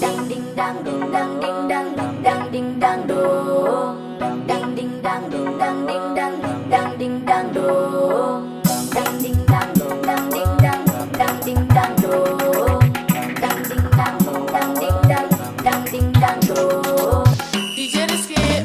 Dang ding dang ding dang ding dang dang ding dang dong. Dang ding dang ding dang ding dang dang ding dang dong. Dang ding dang dong dang ding dang dang ding dang dong. Dang ding dang dong dang ding dang dang ding dang dong. DJ Rizky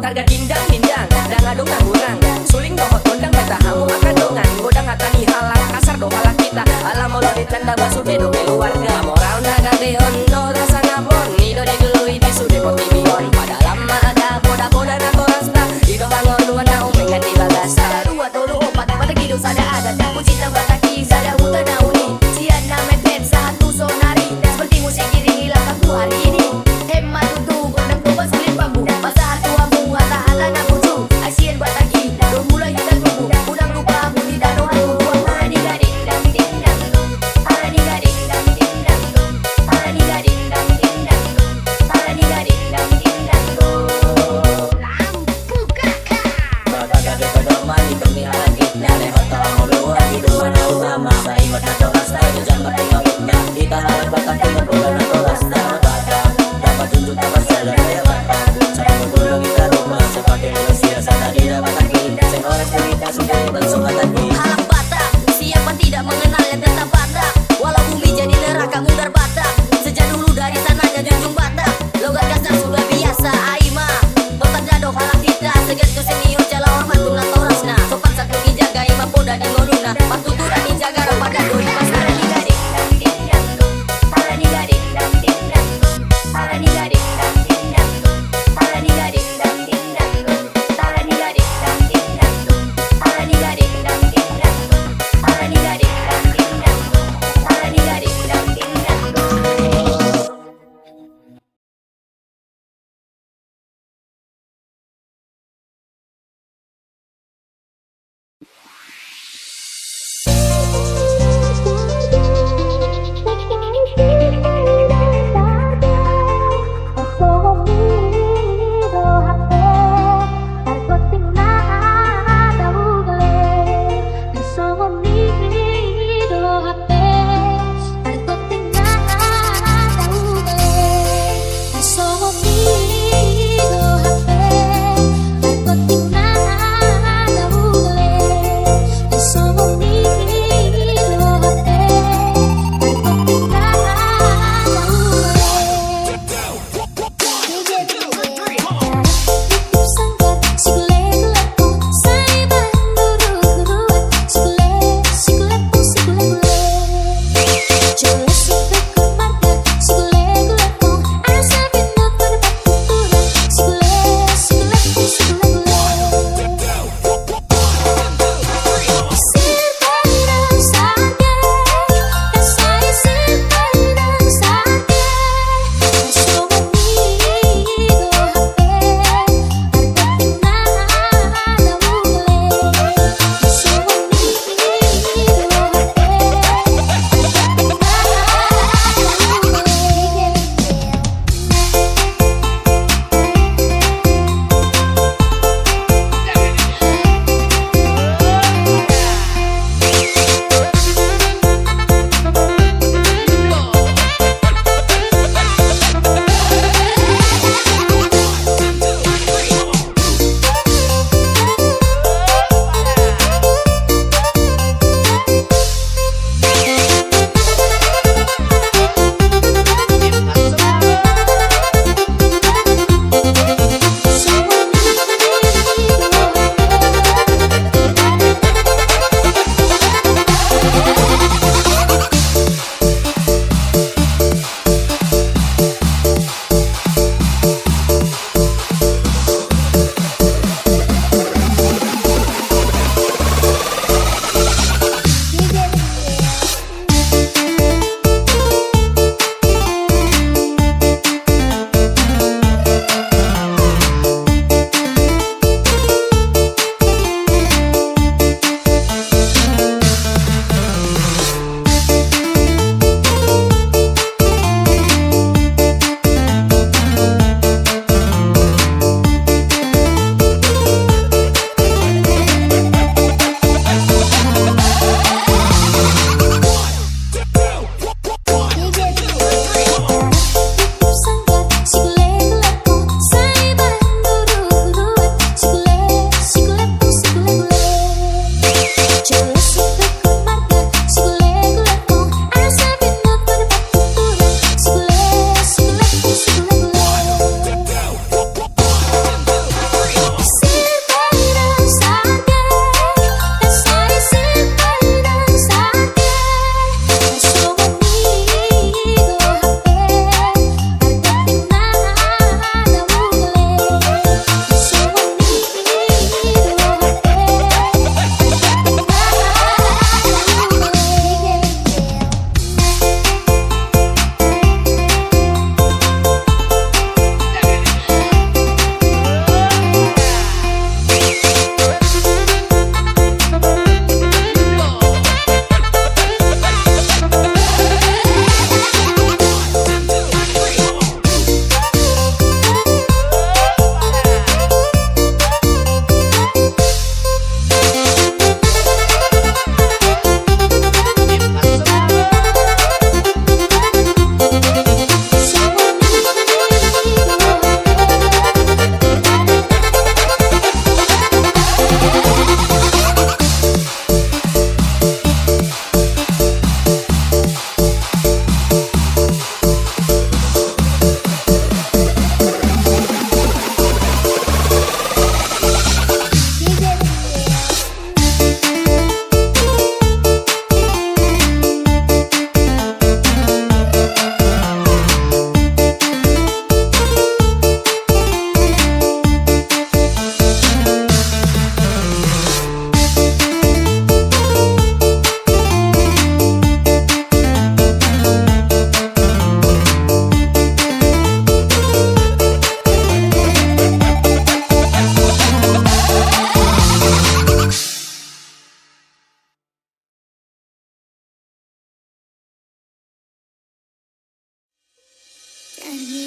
Targa dindang dindang dang adong ngurang suling dohot kondang beta hamu makan dongan godang hatani halang kasar do halang kita alam mau di tanda basuh dedo keluarga moral naga beon no rasa nabon nido de gelui di sude poti bion pada lama ada boda boda na torasta ido hangor dua na umengan di bagasa dua tolu opat mata kido sada ada dan cinta bataki sada hutan nauni sian na meten satu sonari seperti musik kiri hilang aku hari ini hemat untuk gondang coba sulit bambu masa tua mua tak ala na bucu asian bataki do mulai kita tunggu udang lupa budi dano aku ani gading dang ding dang dong ani gading dang ding dang dong ani gading dang ding dang dong ani gading dang ding dang dong lampu kakak Bata gade pedoman di kami lagi Nale hotel ngolua di dua na ulama Sai mata toras na itu jam berting ngabutnya Kita halak batang tinggal bulan na toras na Bata dapat tunjuk dapat sadar daya bata Saya berpuluh kita rumah Sepakai manusia sana tidak batang kita Saya orang cerita sudah langsung hati halak batak siapa tidak mengenal yang tetap batak walau bumi jadi neraka mundar batak sejak dulu dari sananya junjung batak logat kasar sudah biasa aima total dado halak kita segan tu senior jala hormat tunang torasna sopan satu dijaga ima poda di ngoruna patuturan dijaga pada doi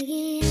DJ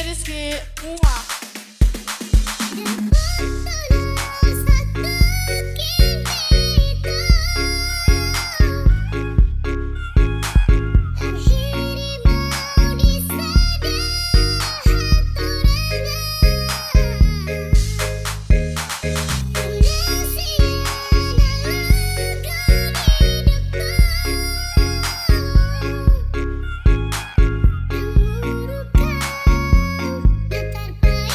Rizky, muah. Yang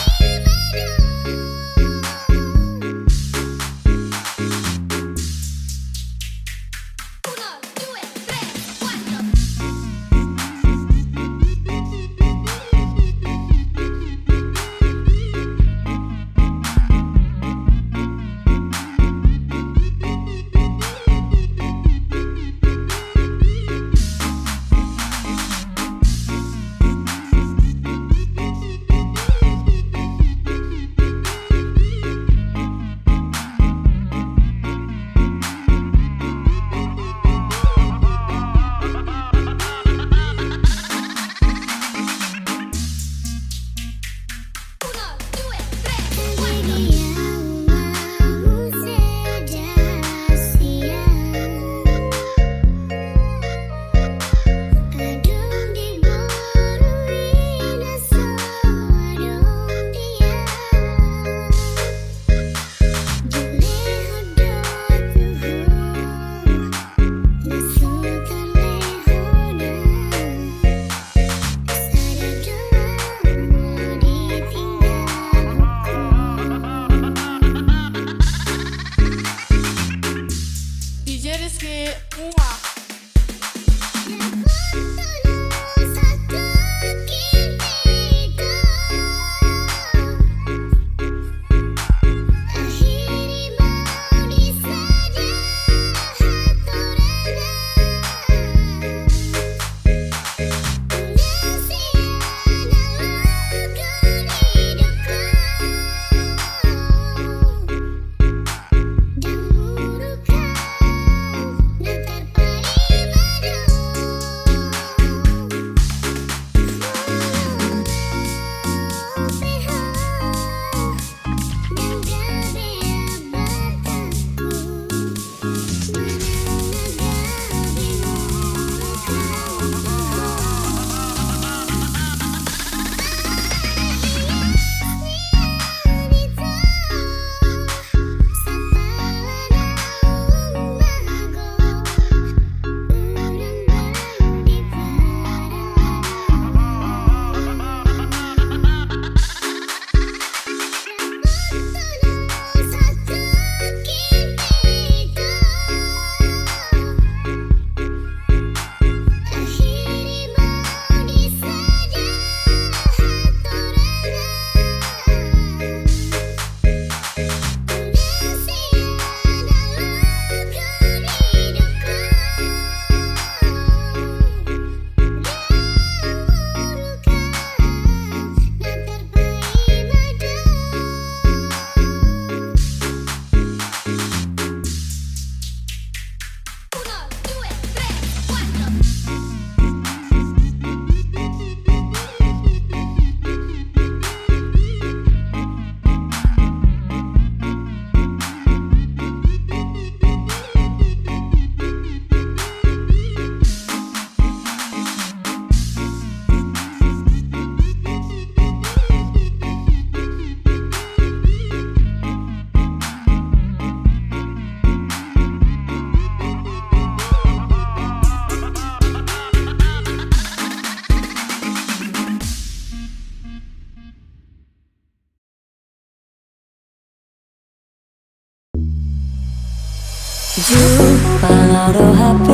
Pangaro HP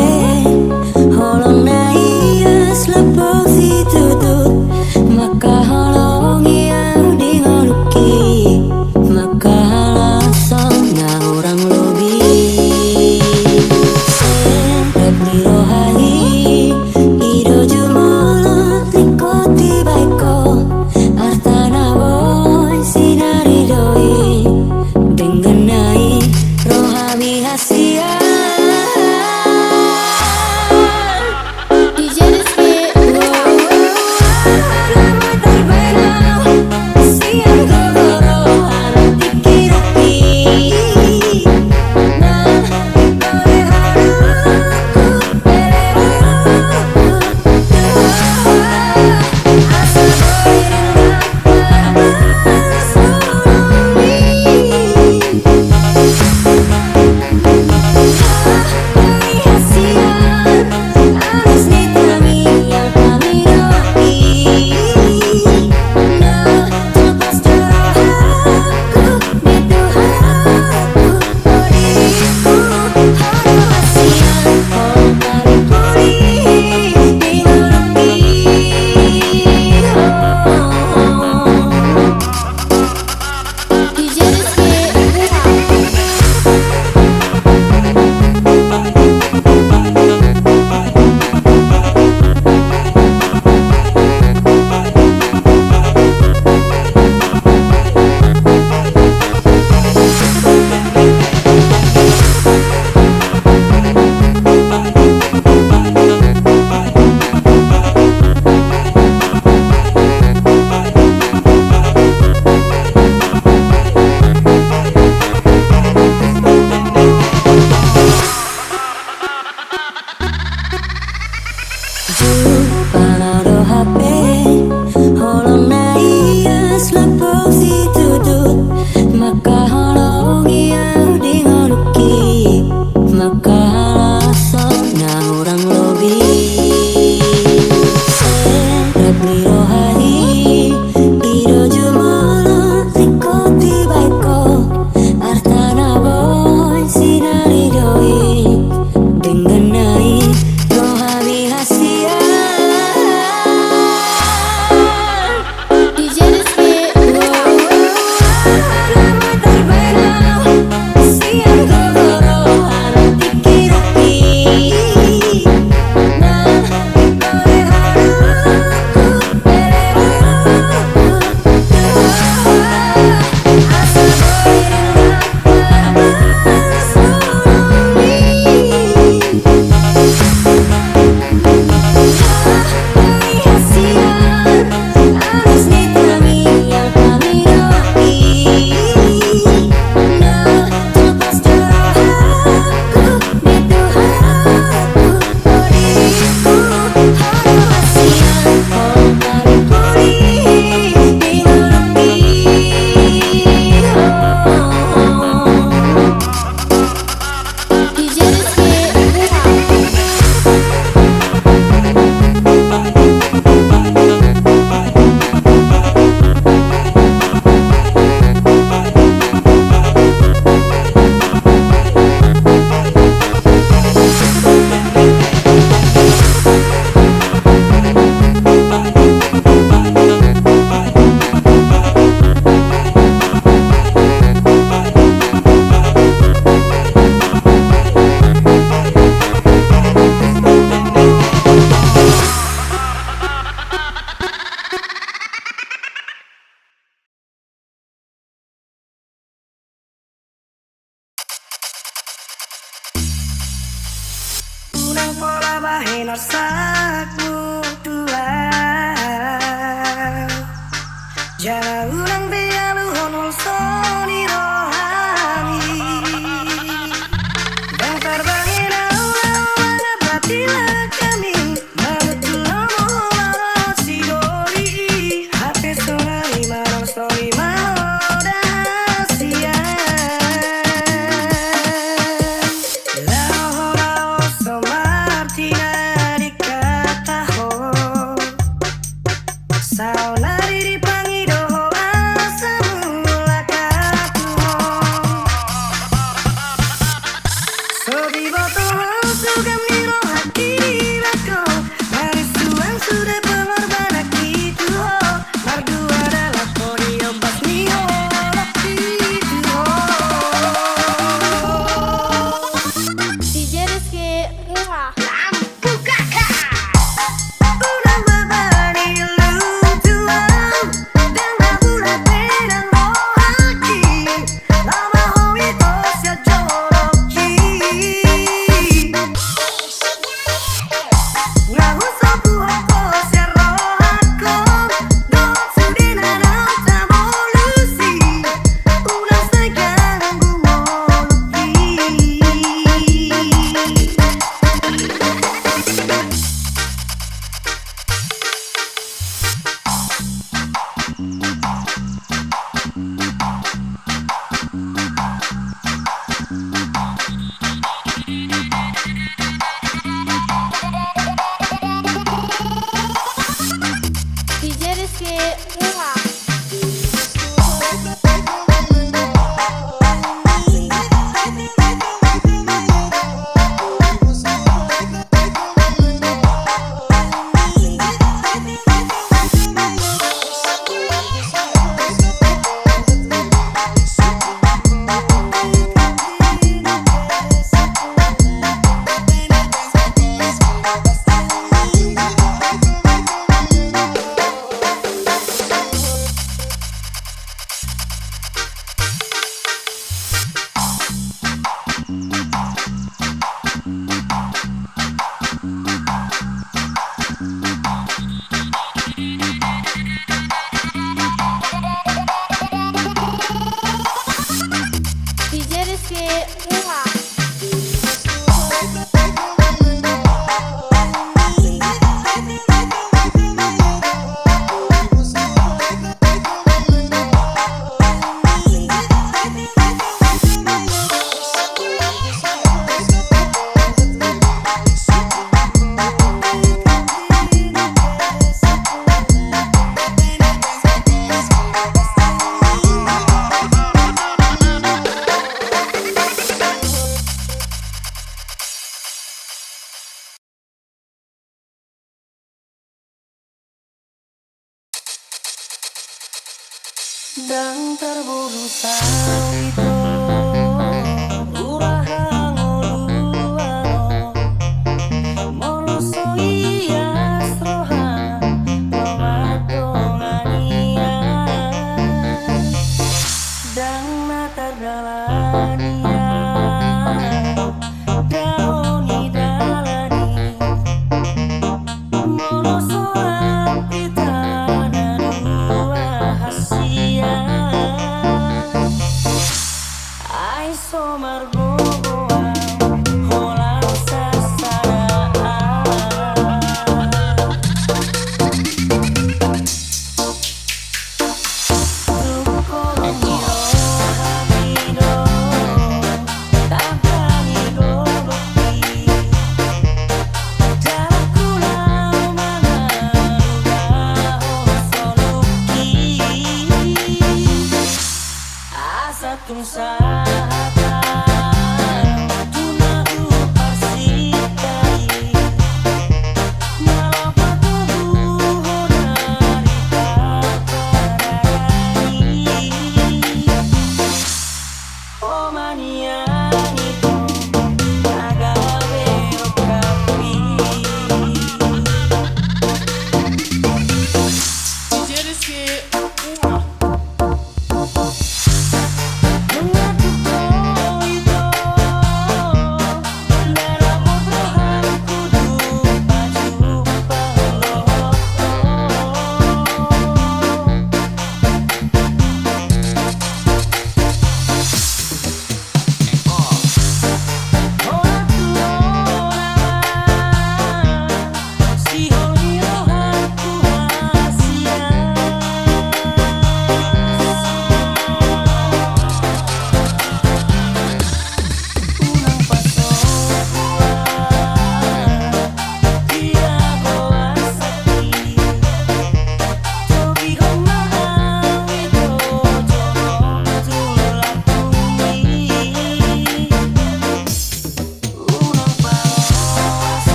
holong na iyas lepok si tutut maka holong iya di ngoluki maka halasong na orang lobi repli rohai ido jumolot likoti baiko artana boy sinari doi dengan nai rohami hasia Pangaro HP holong na iyas lepok si tutut maka holong iya di ngoluki maka halasong na orang lobi repli rohai ido jumolot likoti baiko artana boy sinari doi dengan nai rohami hasia Unang pola bahe norsakmu dua Jana unang bialu honol soni rohani Bang terbangin aula batilah kami Mabetulah mola si doli Hati sonari marang soni mahoda sia Saunari dipangi doa Dan terburu sawito uraha ngoluano molosoi asroha romadongania dan natardalania daoni dalani molosoan pitana dua hasia ai somar gogoa holang sasaraan tukolong hamido tapani gogoki dakulau mangaluga soluki asatung sahata tunahu pasitai malapatuhu honari paparani omaniani to agawe okapi DJ Rizky Mua.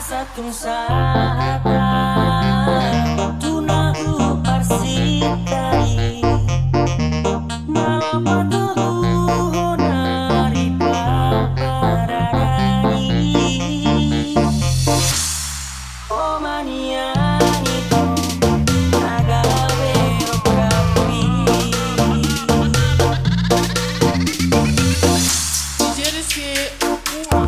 Satung sahata tunahu parsitai malapatuhu honari paparani omaniani to agawe okapi DJ Rizky Mua.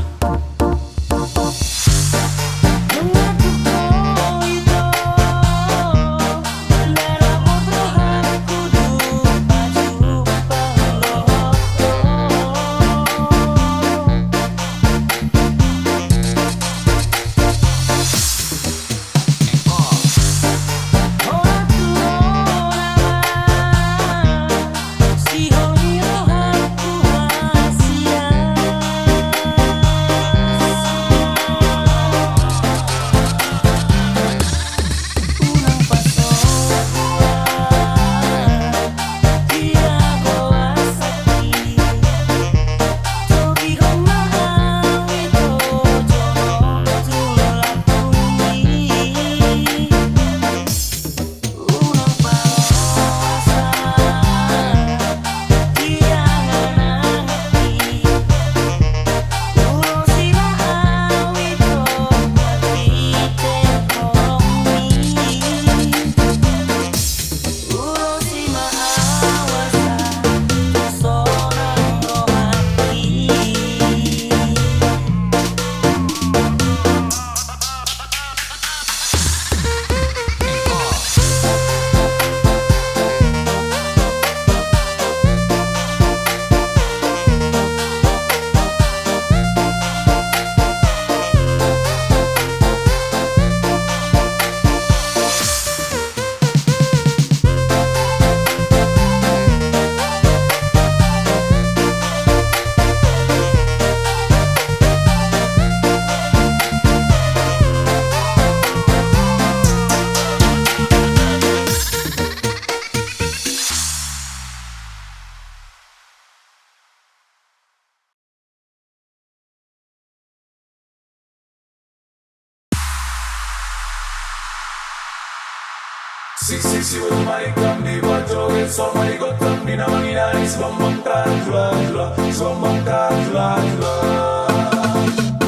Siksi bermanikam di bajoget sama di gotam di namang inanis Bambangkan jula-jula Bambangkan jula-jula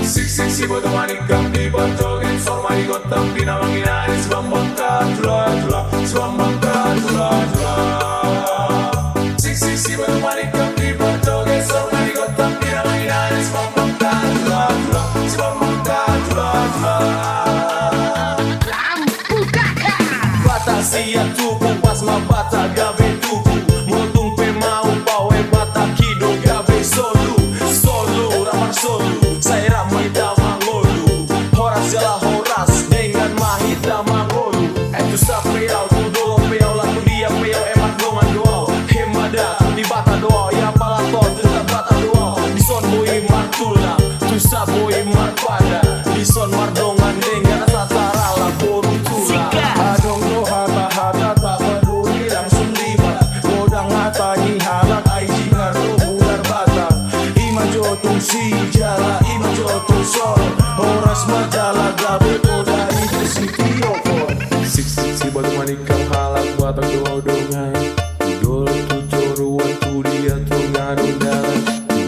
Siksi bermanikam di bajoget sama di gotam di namang inanis Bambangkan jula-jula Bambangkan jula-jula Siksi bermanikam di bajoget sama di gotam di namang inanis Bambangkan jula-jula Bambangkan jula-jula Sia tuku pas mabata gabe tuku Motung pe mau pawe bata kido gabe solu Solu ramar solu Saya ramai damang ngolu Horas jalan horas dengan mahit damang ngolu Itu sa peau tu dolo peau laku dia peau emak dongan doa Hemada di bata doa ya palaton tetap bata doa Di son boi martula tu sa boi marpada Di son mardongan dengan tatara la boru tula Adong doha hata tak peduli langsung libat Godang hata halak ai jingar bular bata Ima jotung si jala ima jotung sol Horas majala gabe koda itu si tiopor Siksi batu manikam halak batang doa dongai Idol tu coruan tu dia tu ngadung dalam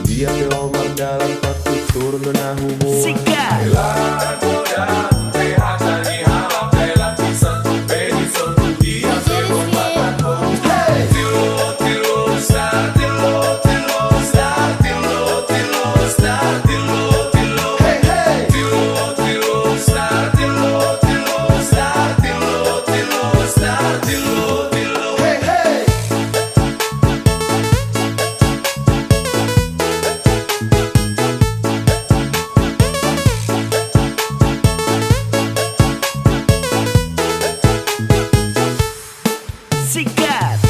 Dia ke omar dalam patut turun donah hubungan Sikat Elan godang hata ni halak elan pisan Sikat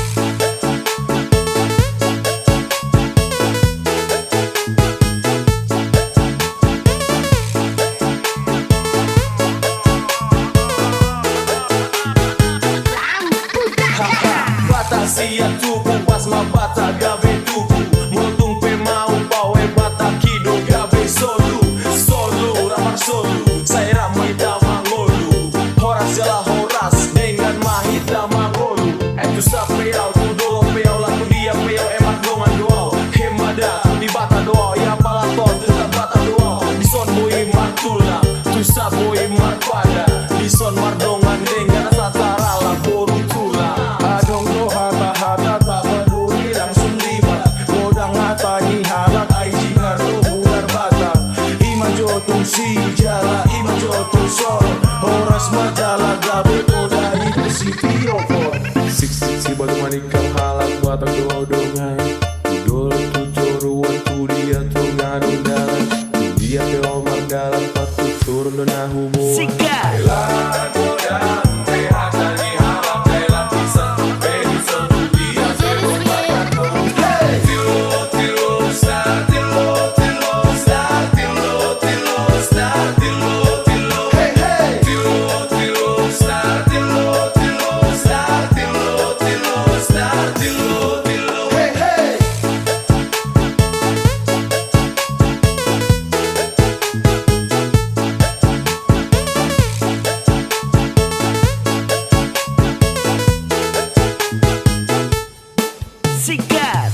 Bata sia tuku pas mabata gabe tuku Motung pe mau pawe bata kido gabe solu Solu ramar solu Saya ramai damang ngolu Horas jalan horas dengan mahit damang ngolu Itu sa peau tu dolo peau laku dia peau emak dongan doa Hemada di bata doa ya palaton tetap bata doa Di son boi martula tu sa boi marpada Di son mardongan dengan tatara la boru tula Adong doha hata tak peduli langsung libat Godang hata halak ai jingar bular bata Ima jotung si jala ima jotung sol Horas majala gabe koda itu si tiopor Siksi batu manikam halak batang doa dongai Idol tu coruan tu dia tu ngadung dalam Dia ke omar dalam patut turun donah hubungan Sikat Elan godang hata ni halak elan pisan Pedison tu dia berubatan Tilo tilo star tilo tilo star tilo tilo star tilo tilo Tilo tilo star tilo tilo star tilo tilo star tilo tilo Sikat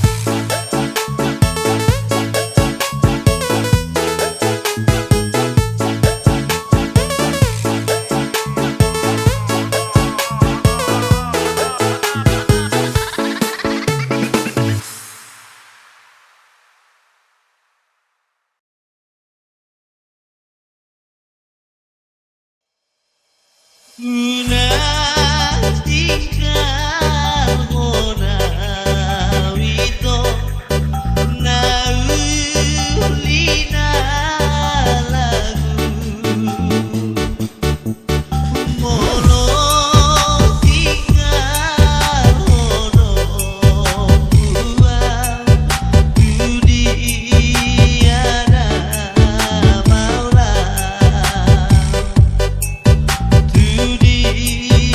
Di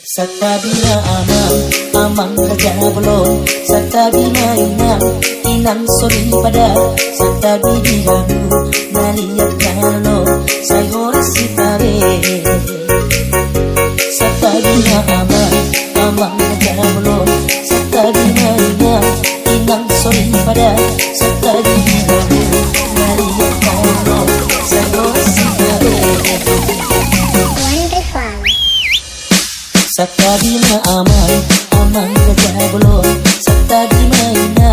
Sakabina amang raja belum. Sakabina inang soli pada. Sakabidi hamu naliat kalo say horas sikabe. Sakabina amang raja belum. Sakabina inang soli pada. Sakabidi hamu naliat kalo say horas sikabe. Sakabina amang raja belum. Sakabina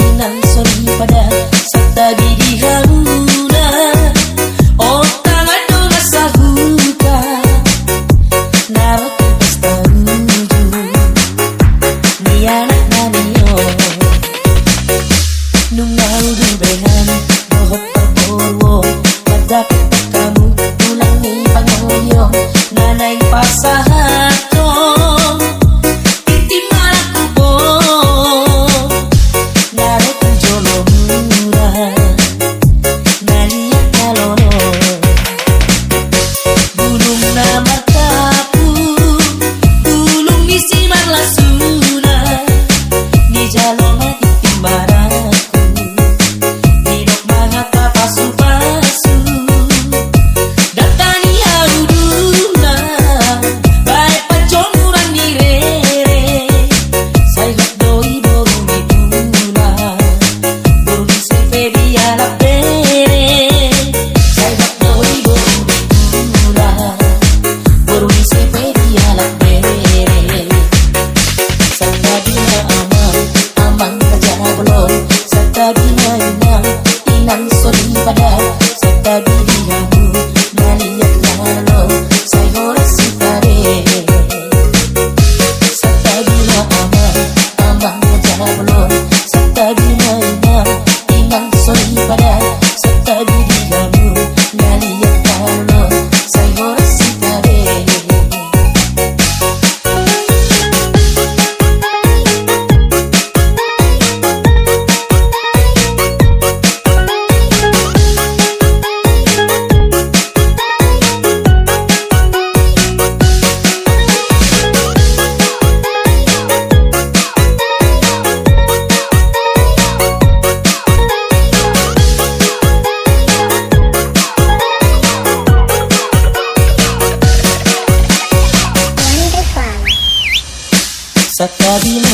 inang soli pada. Sakabidi haruna oh tangan dona sahuka narak pastaruju ni anak namiyo nung naudu bengan dohot perborwo madapit kamu tulang ni pangoyo nanay pasahat Sakabina